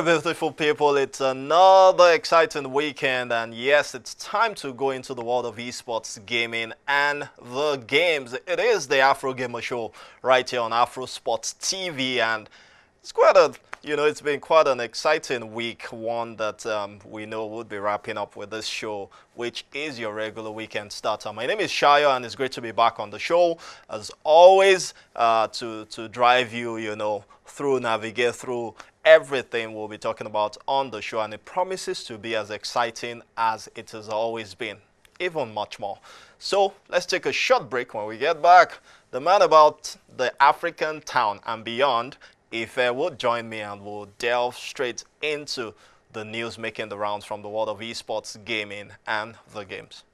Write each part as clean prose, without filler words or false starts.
very beautiful people. It's another exciting weekend, and yes, it's time to go into the world of esports gaming and the games. It is the Afrogamer show right here on Afro Sports TV, and it's it's been quite an exciting week, one that we know would be wrapping up with this show, which is your regular weekend starter. My name is Shayo, and it's great to be back on the show, as always, to drive you, navigate through everything we'll be talking about on the show, and it promises to be as exciting as it has always been, even much more. So let's take a short break. When we get back, the man about the African town and beyond, FIFAe, will join me, and we'll delve straight into the news making the rounds from the world of esports gaming and the games.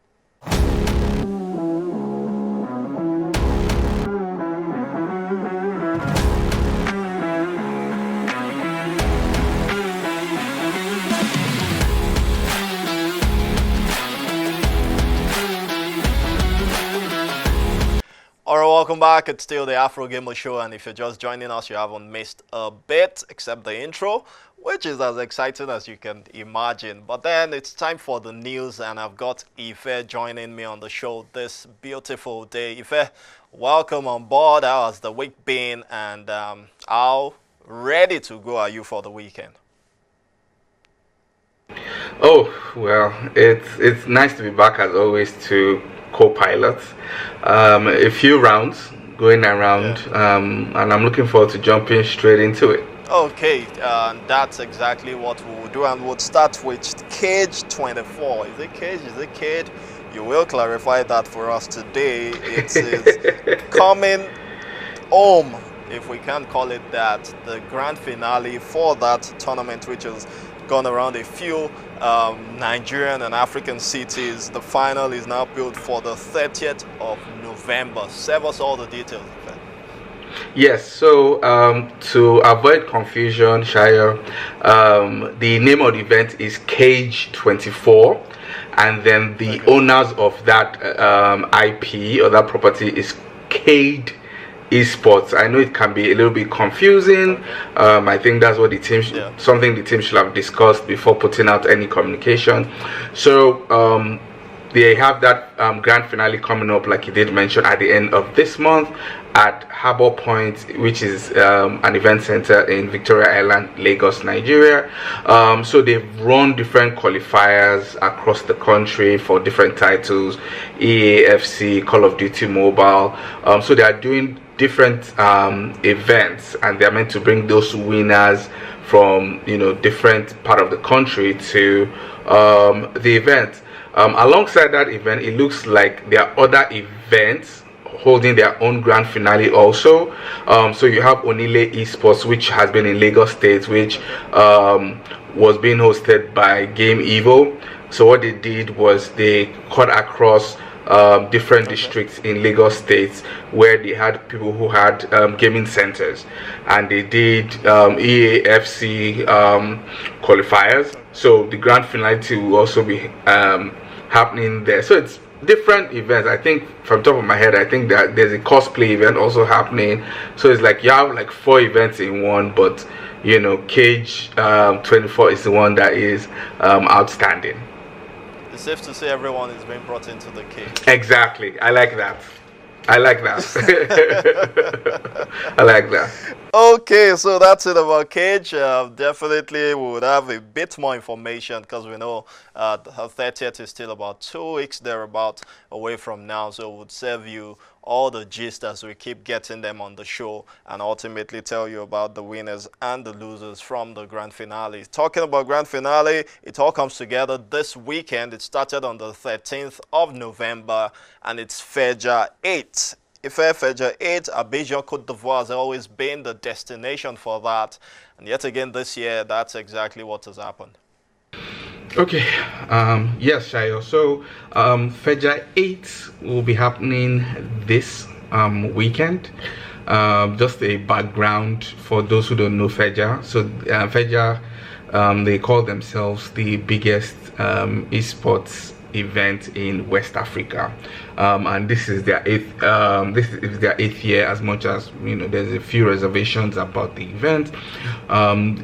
Alright, welcome back. It's still the Afrogamer show, and if you're just joining us, you haven't missed a bit except the intro, which is as exciting as you can imagine. But then it's time for the news, and I've got FIFAe joining me on the show this beautiful day. FIFAe, welcome on board. How has the week been, and how ready to go are you for the weekend? Oh, well, it's nice to be back as always to co-pilot. A few rounds going around, and I'm looking forward to jumping straight into it. Okay, that's exactly what we will do, and we'll start with Cage 24. Is it Cage? Is it Cage? You will clarify that for us today. It is coming home, if we can call it that, the grand finale for that tournament, which has gone around a few Nigerian and African cities. The final is now built for the 30th of November. Save us all the details. Yes, so to avoid confusion, Shire, the name of the event is Cage 24, and then the owners of that IP or that property is Cade Esports. I know it can be a little bit confusing. I think that's what the team something the team should have discussed before putting out any communication. So they have that grand finale coming up, like you did mention, at the end of this month at Harbour, which is an event center in Victoria Island, Lagos, Nigeria. So they've run different qualifiers across the country for different titles, EAFC, Call of Duty Mobile. So they are doing different events, and they're meant to bring those winners from different part of the country to the event. Alongside that event, it looks like there are other events holding their own grand finale also. So you have Onile Esports, which has been in Lagos State, which was being hosted by Game Evo. So what they did was they cut across different districts in Lagos State where they had people who had gaming centers, and they did EAFC qualifiers. So the grand finale will also be happening there. So it's different events. I think from top of my head, I think that there's a cosplay event also happening. So it's like you have like 4 events in one, but Cage 24 is the one that is outstanding. It's safe to say everyone is being brought into the cage. Exactly. I like that. I like that. I like that. Okay, so that's it about Cage. Definitely we would have a bit more information, because we know the 30th is still about 2 weeks thereabout away from now. So it would serve you all the gist as we keep getting them on the show, and ultimately tell you about the winners and the losers from the grand finale. Talking about grand finale, it all comes together this weekend. It started on the 13th of November, and it's FEJA 8. FEJA 8, Abidjan, Cote d'Ivoire has always been the destination for that. And yet again this year, that's exactly what has happened. Okay, yes, Shayo. So FEJA 8 will be happening this weekend. Just a background for those who don't know FEJA. So FEJA, they call themselves the biggest esports event in West Africa, and this is their eighth year. As much as there's a few reservations about the event.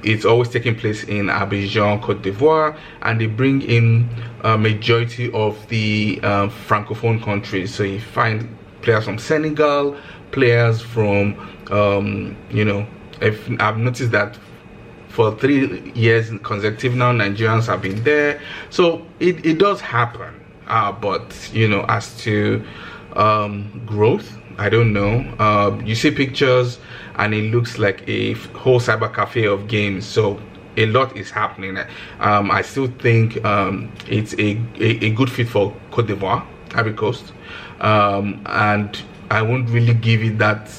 It's always taking place in Abidjan, Cote d'Ivoire, and they bring in a majority of the francophone countries. So you find players from Senegal, players from I've noticed that for 3 years consecutive now, Nigerians have been there. So it does happen, but as to growth, I don't know. You see pictures and it looks like a whole cyber cafe of games, so a lot is happening. I still think it's a good fit for Cote d'Ivoire, Ivory Coast, and I won't really give it that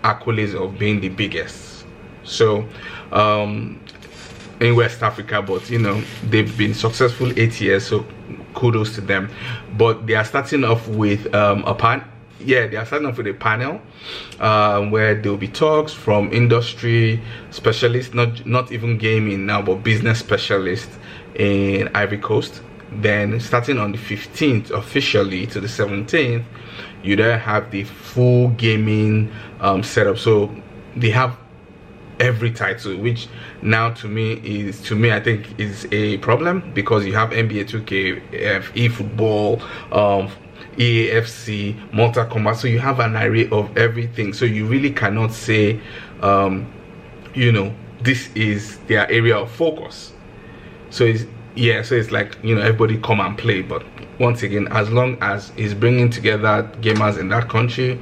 accolades of being the biggest. So in West Africa, but they've been successful 8 years, so kudos to them. But they are starting off with they are starting off with a panel where there will be talks from industry specialists, not even gaming now, but business specialists in Ivory Coast. Then starting on the 15th officially to the 17th, you then have the full gaming setup. So they have every title, which now to me I think is a problem, because you have NBA 2K, eFootball, EAFC, Mortal Kombat, so you have an array of everything. So you really cannot say this is their area of focus. So it's like everybody come and play. But once again, as long as it's bringing together gamers in that country,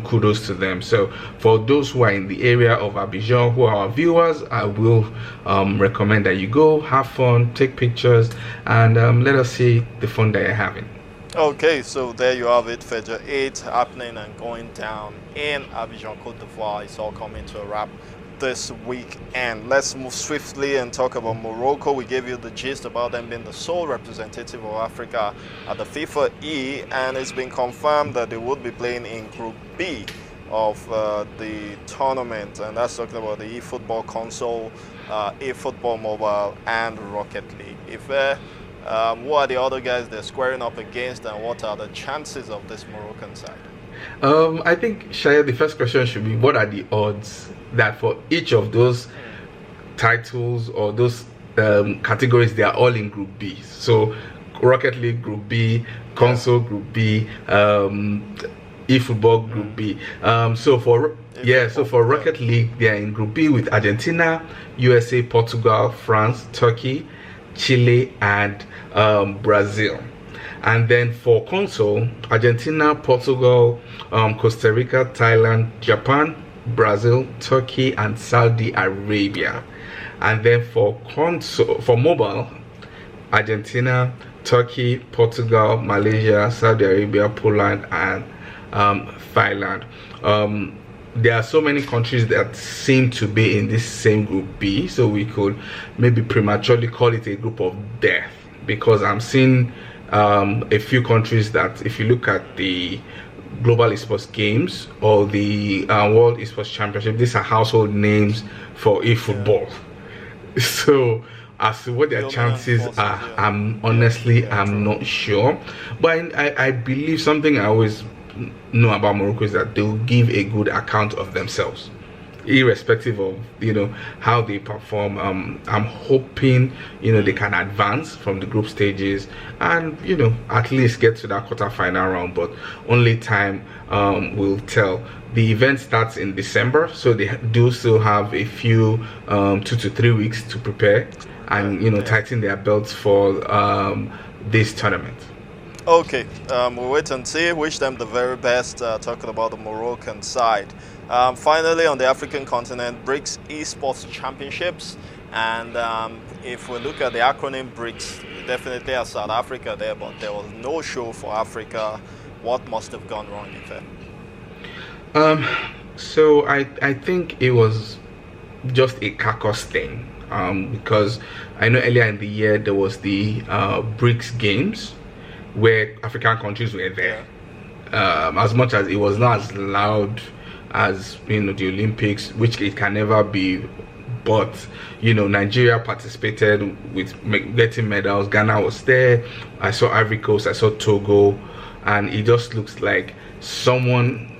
kudos to them. So for those who are in the area of Abidjan, who are our viewers, I will recommend that you go, have fun, take pictures, and let us see the fun that you're having. Okay, so there you have it. FEJA 8 happening and going down in Abidjan, Cote d'Ivoire. It's all coming to a wrap this week. And let's move swiftly and talk about Morocco. We gave you the gist about them being the sole representative of Africa at the FIFAe, and it's been confirmed that they would be playing in Group B of the tournament, and that's talking about the eFootball console, eFootball mobile, and Rocket League. Who are the other guys they're squaring up against, and what are the chances of this Moroccan side? I think, Shaya, the first question should be, what are the odds that for each of those titles or those categories, they are all in Group B? So Rocket League Group B, console Group B, eFootball Group B. So for Rocket League, they are in Group B with Argentina, USA, Portugal, France, Turkey, Chile, and Brazil. And then for console, Argentina, Portugal, Costa Rica, Thailand, Japan, Brazil, Turkey, and Saudi Arabia. And then for mobile, Argentina, Turkey, Portugal, Malaysia, Saudi Arabia, Poland, and Thailand. There are so many countries that seem to be in this same Group B, so we could maybe prematurely call it a group of death, because I'm seeing a few countries that, if you look at the Global Esports Games or the World Esports Championship, these are household names for eFootball. So as to what their chances are, I'm not sure. But I believe something I always know about Morocco is that they'll give a good account of themselves, irrespective of how they perform. I'm hoping they can advance from the group stages and at least get to that quarter-final round, but only time will tell. The event starts in December, so they do still have a few 2 to 3 weeks to prepare and tighten their belts for this tournament. Okay, we'll wait and see. Wish them the very best, talking about the Moroccan side. Finally, on the African continent, BRICS Esports Championships. And if we look at the acronym BRICS, we definitely have South Africa there, but there was no show for Africa. What must have gone wrong, So I think it was just a carcass thing, because I know earlier in the year there was the BRICS Games, where African countries were there. As much as it was not as loud as the Olympics, which it can never be but Nigeria participated with getting medals. Ghana was there. I saw Ivory Coast, I saw Togo, and it just looks like someone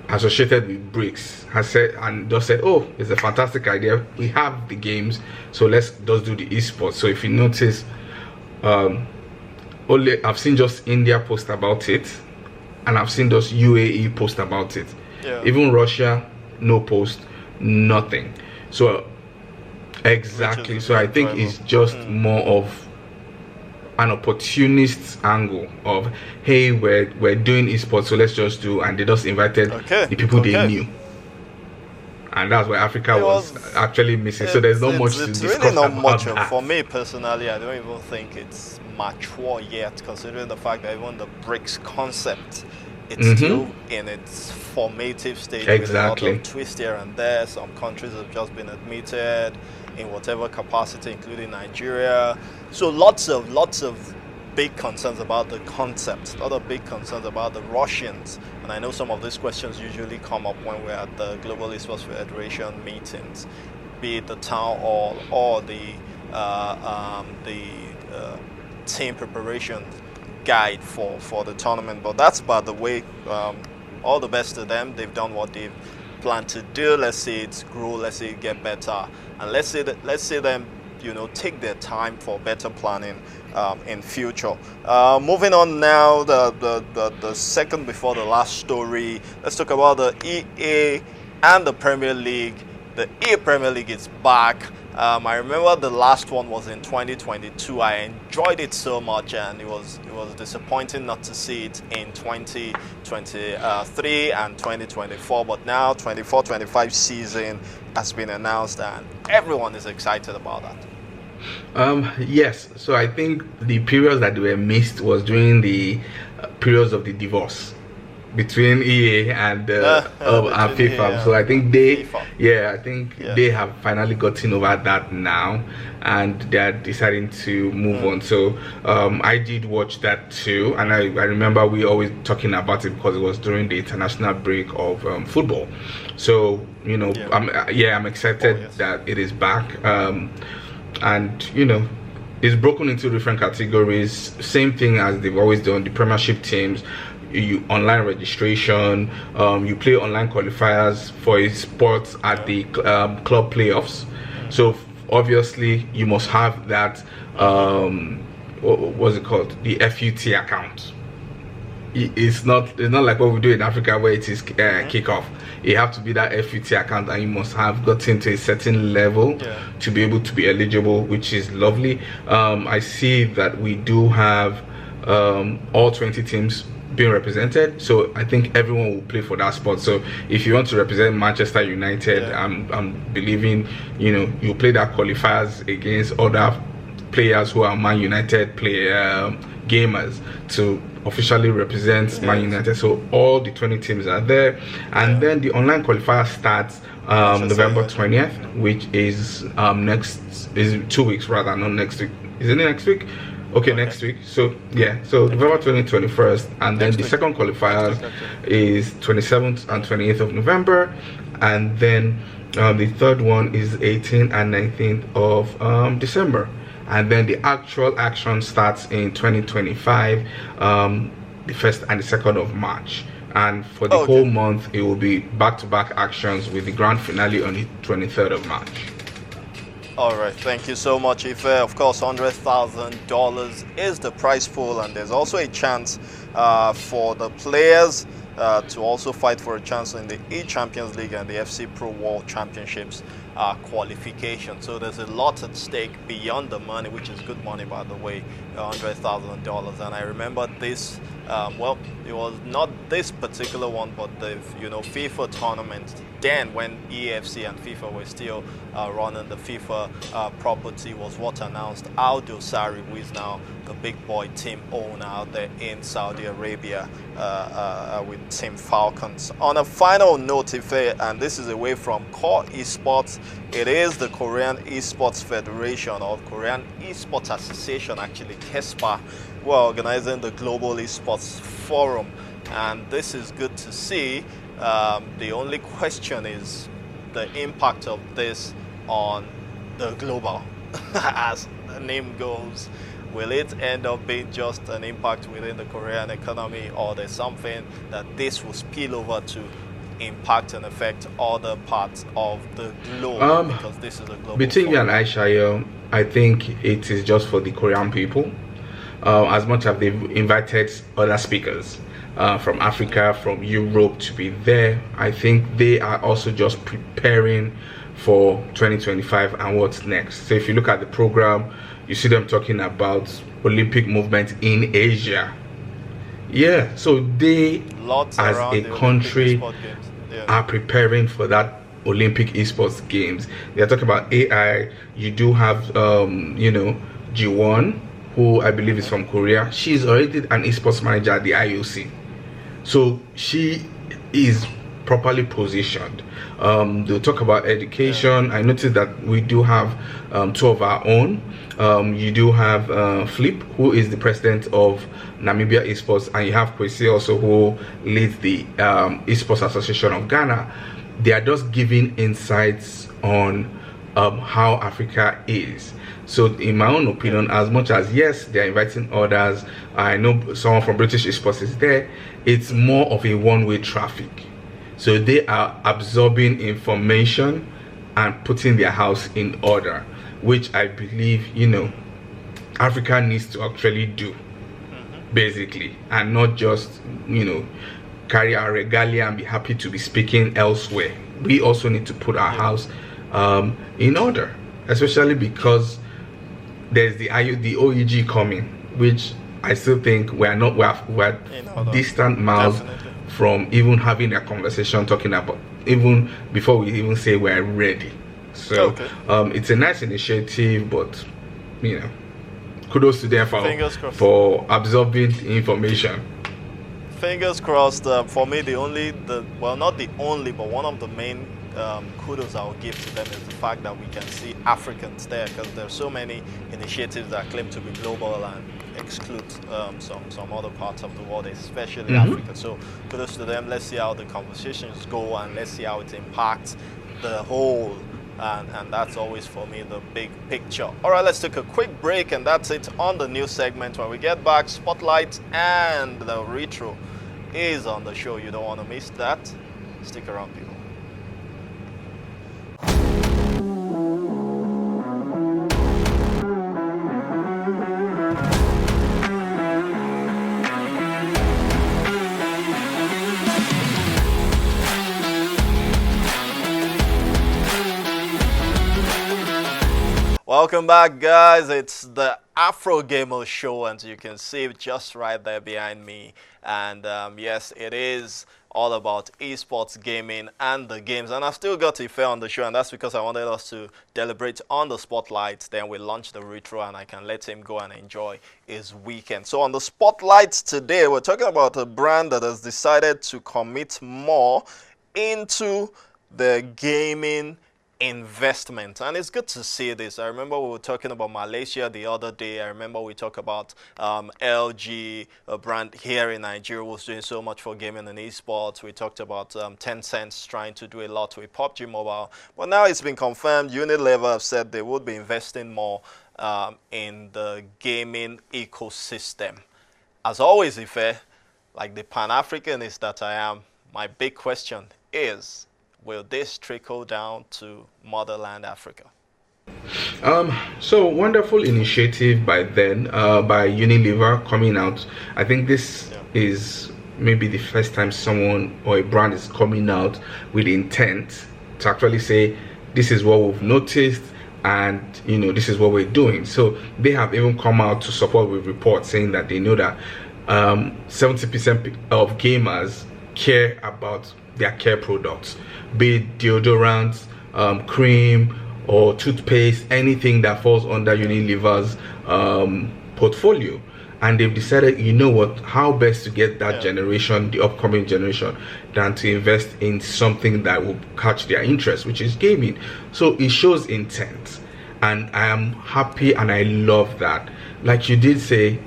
associated with BRICS has said and just said, oh, it's a fantastic idea, we have the games, so let's just do the esports. So if you notice, only I've seen just India post about it, and I've seen just UAE post about it. Even Russia, no post, nothing. So exactly, so I think it's just more of an opportunist angle of, hey, we're doing esports, so let's just do, and they just invited the people they knew, and that's where Africa was actually missing. So there's not much to discuss really not about much that. For me personally, I don't even think it's mature yet, considering the fact that even the BRICS concept, it's still in its formative stage. Exactly. With a lot of twists here and there. Some countries have just been admitted in whatever capacity, including Nigeria. So lots of big concerns about the concept, a lot of big concerns about the Russians. And I know some of these questions usually come up when we're at the Global Esports Federation meetings, be it the town hall or the team preparation guide for the tournament. But that's by the way. All the best to them. They've done what they've planned to do. Let's see it grow, let's see it get better, and let's see them take their time for better planning in future. Moving on now, the second before the last story, let's talk about the EA and the Premier League. The ePremier League is back. I remember the last one was in 2022. I enjoyed it so much, and it was disappointing not to see it in 2023 and 2024. But now 24-25 season has been announced, and everyone is excited about that. Yes, so I think the periods that were missed was during the periods of the divorce between EA and FIFA. So I think they have finally gotten over that now, and they're deciding to move on. So I did watch that too, and I remember we always talking about it because it was during the international break of football. So I'm excited that it is back, and it's broken into different categories, same thing as they've always done. The Premiership teams, you online registration, you play online qualifiers for a sport at the club playoffs. So obviously you must have that what's it called, the FUT account. It's not like what we do in Africa where it is kickoff. You have to be that FUT account, and you must have gotten to a certain level to be able to be eligible, which is lovely. I see that we do have all 20 teams being represented, so I think everyone will play for that spot. So if you want to represent Manchester United, I'm believing you play that qualifiers against other players who are Man United gamers to officially represent Man United. So all the 20 teams are there, and then the online qualifier starts November 20th, which is is 2 weeks rather, not next week. Is it next week? Okay, next week. So November 20th, 21st, and then the second qualifier is 27th and 28th of November, and then the third one is 18th and 19th of December, and then the actual action starts in 2025, the 1st and the 2nd of March. And for the whole month, it will be back-to-back actions with the grand finale on the 23rd of March. All right, thank you so much, Ife. Of course, $100,000 is the prize pool, and there's also a chance for the players to also fight for a chance in the eChampions League and the FC Pro World Championships qualification. So there's a lot at stake beyond the money, which is good money, by the way, $100,000. And I remember this, well, it was not this particular one, but the FIFA tournament. Then when EFC and FIFA were still running the FIFA property, was what announced Aldo Sari, who is now the big boy team owner out there in Saudi Arabia with Team Falcons. On a final note, and this is away from core esports, it is the Korean Esports Federation, or Korean Esports Association, actually, KESPA, who are organizing the Global Esports Forum, and this is good to see. The only question is the impact of this on the global, as the name goes? Will it end up being just an impact within the Korean economy, or there's something that this will spill over to impact and affect other parts of the globe? Because this is a global. Between you and I, Shayo, I think it is just for the Korean people. As much as they've invited other speakers from Africa, from Europe to be there, I think they are also just preparing for 2025 and what's next. So if you look at the program, you see them talking about Olympic movement in Asia. Yeah, so they, as a country, are preparing for that Olympic esports games. They are talking about AI. You do have, Ji-won, who I believe is from Korea. She's already an esports manager at the IOC. So she is properly positioned. They'll talk about education. I noticed that we do have two of our own. You do have Flip, who is the president of Namibia Esports, and you have Kwesi also, who leads the Esports Association of Ghana. They are just giving insights on how Africa is. So in my own opinion, as much as yes, they're inviting others, I know someone from British Esports is there, it's more of a one-way traffic. So they are absorbing information and putting their house in order, which I believe, Africa needs to actually do, basically, and not just, carry our regalia and be happy to be speaking elsewhere. We also need to put our house in order, especially because there's the OEG coming, which I still think we're distant miles from even having a conversation talking about, even before we even say we're ready. So it's a nice initiative, but kudos to them for absorbing information. Fingers crossed. For me, not the only, but one of the main kudos I will give to them is the fact that we can see Africans there, because there are so many initiatives that claim to be global and exclude some other parts of the world, especially Africa. So kudos to them. Let's see how the conversations go, and let's see how it impacts the whole. And that's always, for me, the big picture. All right, let's take a quick break, and that's it on the news segment. When we get back, Spotlight and the Retro is on the show. You don't want to miss that. Stick around, people. Welcome back, guys. It's the Afrogamer show, and you can see it just right there behind me. And yes, it is all about esports gaming and the games. And I've still got Ife on the show, and that's because I wanted us to deliberate on the Spotlight. Then we launch the Retro, and I can let him go and enjoy his weekend. So on the Spotlight today, we're talking about a brand that has decided to commit more into the gaming investment, and it's good to see this. I remember we were talking about Malaysia the other day. I remember we talked about LG, a brand here in Nigeria, was doing so much for gaming and esports. We talked about Tencent trying to do a lot with PUBG Mobile, but now it's been confirmed. Unilever have said they would be investing more in the gaming ecosystem. As always, Ife, like the Pan-Africanist that I am, my big question is, will this trickle down to motherland Africa? So wonderful initiative by Unilever coming out. I think this is maybe the first time someone or a brand is coming out with intent to actually say, this is what we've noticed, and this is what we're doing. So they have even come out to support with reports saying that they know that 70% of gamers care about their care products, be it deodorants, cream, or toothpaste, anything that falls under Unilever's portfolio. And they've decided, how best to get that generation, the upcoming generation, than to invest in something that will catch their interest, which is gaming. So it shows intent, and I am happy and I love that. Like you did say,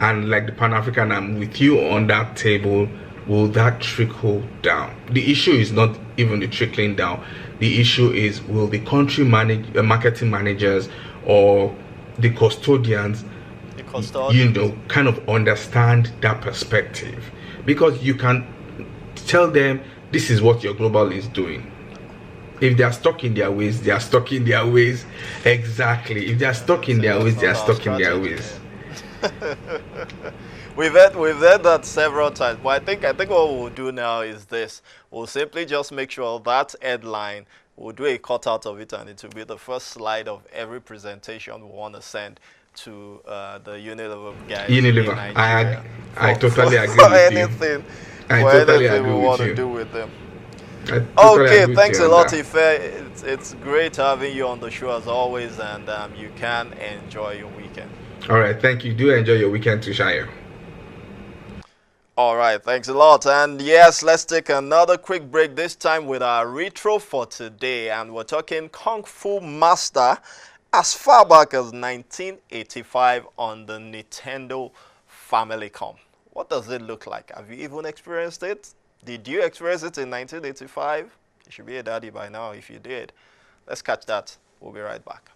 and like the Pan-African, I'm with you on that table. Will that trickle down? The issue is not even the trickling down. The The issue is, will the country marketing managers or the custodians, kind of understand that perspective? Because you can tell them this is what your global is doing. If they are stuck in their ways, they are stuck in their ways. Exactly. If they are stuck in their ways, they are stuck in their ways. We've heard that several times, but I think what we'll do now is this: we'll simply just make sure that headline, we'll do a cutout of it, and it will be the first slide of every presentation we want to send to the Unilever guys. Unilever, I totally agree with you. I totally agree we want to do with them. Okay, thanks a lot, Ife. It's great having you on the show as always, and you can enjoy your weekend. All right, thank you. Do enjoy your weekend too, Shire. All right, thanks a lot. And yes, let's take another quick break, this time with our retro for today. And we're talking Kung Fu Master as far back as 1985 on the Nintendo Famicom. What does it look like? Have you even experienced it? Did you experience it in 1985? You should be a daddy by now if you did. Let's catch that. We'll be right back.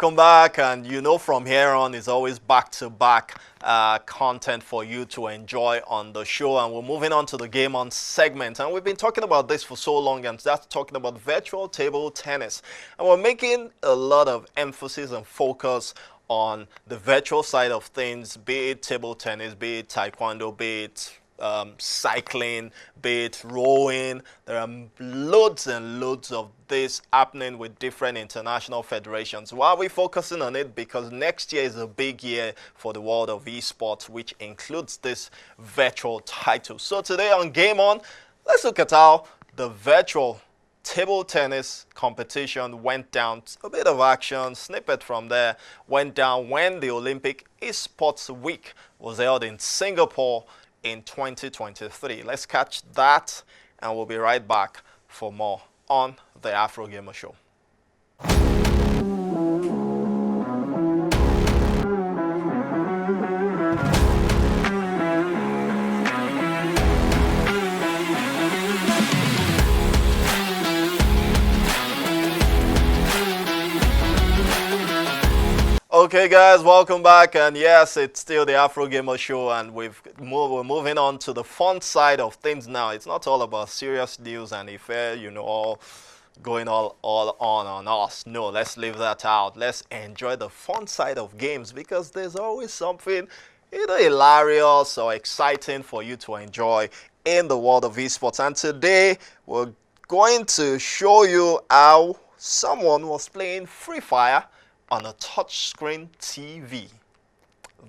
Welcome back, and you know from here on it's always back-to-back content for you to enjoy on the show. And we're moving on to the Game On segment, and we've been talking about this for so long, and that's talking about virtual table tennis. And we're making a lot of emphasis and focus on the virtual side of things, be it table tennis, be it taekwondo, be it cycling, be it rowing. There are loads and loads of this happening with different international federations. Why are we focusing on it? Because next year is a big year for the world of esports, which includes this virtual title. So today on Game On, let's look at how the virtual table tennis competition went down. A bit of action, snippet from there, went down when the Olympic Esports Week was held in Singapore in 2023. Let's catch that, and we'll be right back for more on the Afrogamer Show. Okay guys, welcome back, and yes, it's still the Afrogamer Show, and we're moving on to the fun side of things now. It's not all about serious news and affair, you know, all going all on us. No, let's leave that out. Let's enjoy the fun side of games, because there's always something either hilarious or exciting for you to enjoy in the world of esports. And today we're going to show you how someone was playing Free Fire on a touchscreen TV.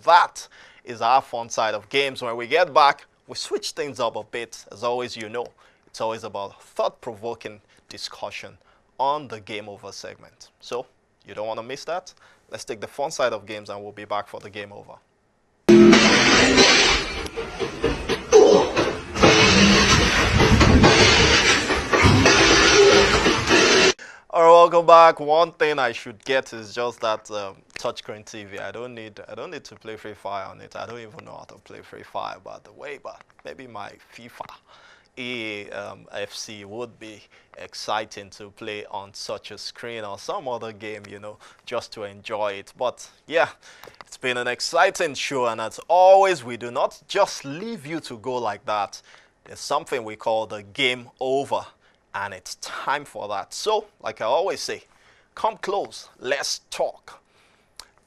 That is our fun side of games. When we get back, we switch things up a bit. As always, you know, it's always about thought-provoking discussion on the Game Over segment. So, you don't want to miss that? Let's take the fun side of games, and we'll be back for the Game Over. Alright, welcome back, one thing I should get is just that touchscreen TV. I don't need to play Free Fire on it. I don't even know how to play Free Fire, by the way. But maybe my FIFA FC would be exciting to play on such a screen or some other game, you know, just to enjoy it. But yeah, it's been an exciting show, and as always, we do not just leave you to go like that. There's something we call the game over, and it's time for that. So, like I always say, come close, let's talk.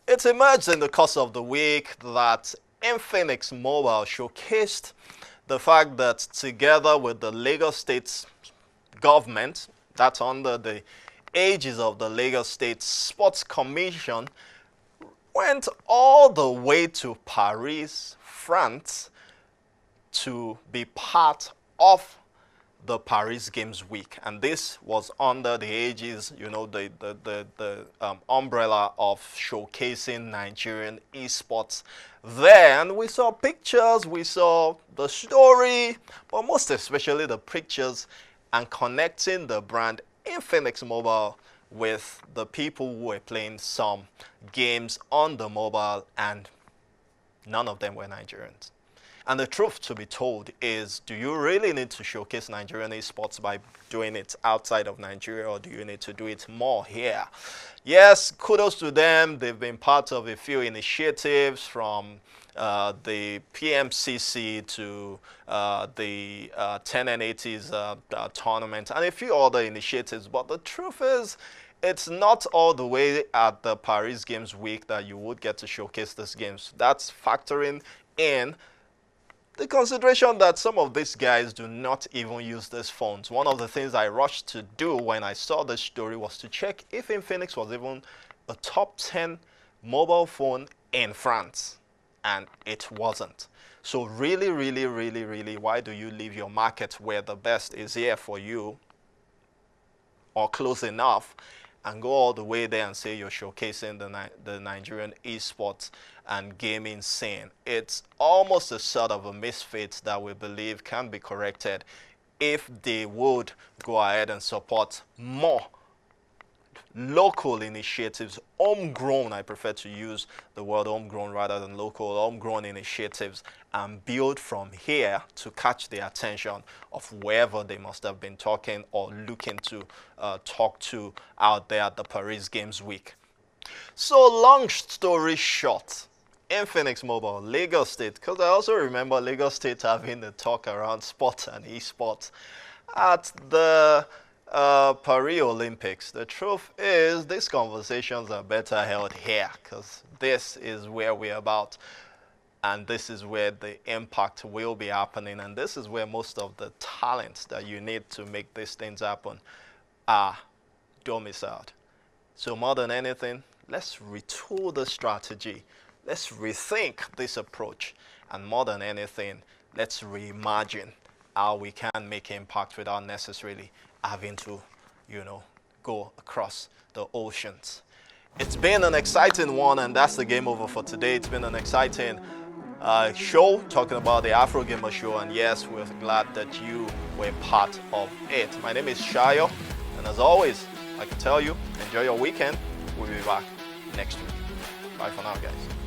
It emerged in the course of the week that Infinix Mobile showcased the fact that together with the Lagos State government, that's under the aegis of the Lagos State Sports Commission, went all the way to Paris, France, to be part of the Paris Games Week. And this was under the aegis, you know, the umbrella of showcasing Nigerian esports. Then we saw pictures, we saw the story, but most especially the pictures, and connecting the brand Infinix Mobile with the people who were playing some games on the mobile, and none of them were Nigerians. And the truth to be told is, do you really need to showcase Nigerian esports by doing it outside of Nigeria, or do you need to do it more here? Yes, kudos to them. They've been part of a few initiatives, from the PMCC to the 10 and 80s tournament, and a few other initiatives. But the truth is, it's not all the way at the Paris Games Week that you would get to showcase these games. That's factoring in the consideration that some of these guys do not even use these phones. One of the things I rushed to do when I saw this story was to check if Infinix was even a top 10 mobile phone in France, and it wasn't. So really, why do you leave your market where the best is here for you, or close enough, and go all the way there and say you're showcasing the Nigerian esports and gaming scene? It's almost a sort of a misfit that we believe can be corrected if they would go ahead and support more local initiatives, homegrown. I prefer to use the word homegrown rather than local. Homegrown initiatives, and build from here to catch the attention of wherever they must have been talking or looking to talk to out there at the Paris Games Week. So long story short, Infinix Mobile, Lagos State, because I also remember Lagos State having the talk around sports and esports at the Paris Olympics. The truth is, these conversations are better held here, because this is where we're about, and this is where the impact will be happening, and this is where most of the talents that you need to make these things happen are domiciled. So more than anything, let's retool the strategy, let's rethink this approach, and more than anything, let's reimagine how we can make impact without necessarily having to, you know, go across the oceans. It's been an exciting one, and that's the game over for today. It's been an exciting show talking about the Afrogamer show, and yes, we're glad that you were part of it. My name is Shayo, and as always, I can tell you, enjoy your weekend. We'll be back next week. Bye for now, guys.